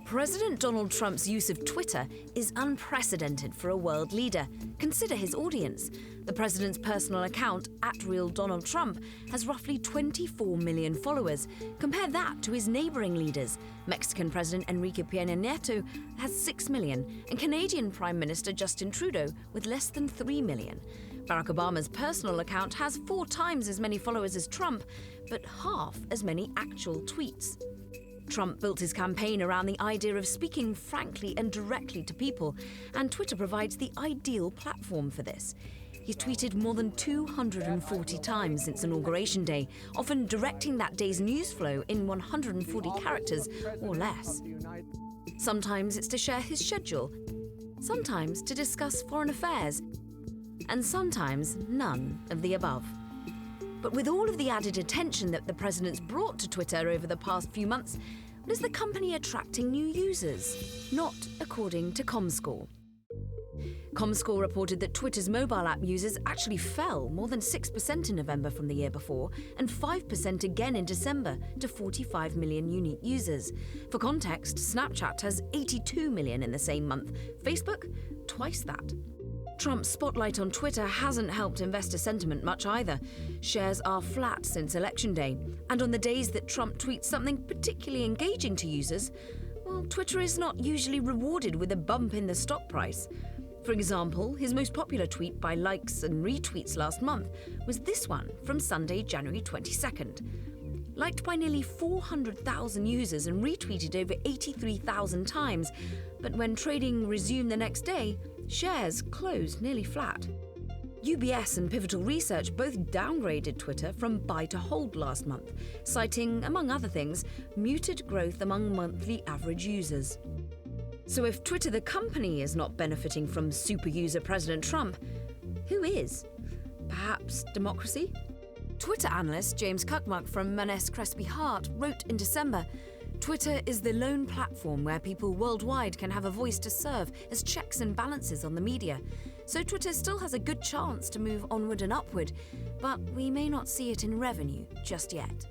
President Donald Trump's use of Twitter is unprecedented for a world leader. Consider his audience. The president's personal account, @RealDonaldTrump, has roughly 24 million followers. Compare that to his neighboring leaders. Mexican President Enrique Peña Nieto has 6 million, and Canadian Prime Minister Justin Trudeau with less than 3 million. Barack Obama's personal account has 4 times as many followers as Trump, but half as many actual tweets. Trump built his campaign around the idea of speaking frankly and directly to people, and Twitter provides the ideal platform for this. He's tweeted more than 240 times since Inauguration Day, often directing that day's news flow in 140 characters or less. Sometimes it's to share his schedule, sometimes to discuss foreign affairs, and sometimes none of the above. But with all of the added attention that the president's brought to Twitter over the past few months, is the company attracting new users? Not according to Comscore. Comscore reported that Twitter's mobile app users actually fell more than 6% in November from the year before, and 5% again in December to 45 million unique users. For context, Snapchat has 82 million in the same month. Facebook, twice that. Trump's spotlight on Twitter hasn't helped investor sentiment much either. Shares are flat since Election Day. And on the days that Trump tweets something particularly engaging to users, well, Twitter is not usually rewarded with a bump in the stock price. For example, his most popular tweet by likes and retweets last month was this one from Sunday, January 22nd. Liked by nearly 400,000 users and retweeted over 83,000 times, but when trading resumed the next day, shares closed nearly flat. UBS and Pivotal Research both downgraded Twitter from buy to hold last month, citing, among other things, muted growth among monthly average users. So if Twitter the company is not benefiting from super user President Trump, who is? Perhaps democracy? Twitter analyst James Cuckmuck from Monness Crespi Hart wrote in December, "Twitter is the lone platform where people worldwide can have a voice to serve as checks and balances on the media. So Twitter still has a good chance to move onward and upward, but we may not see it in revenue just yet."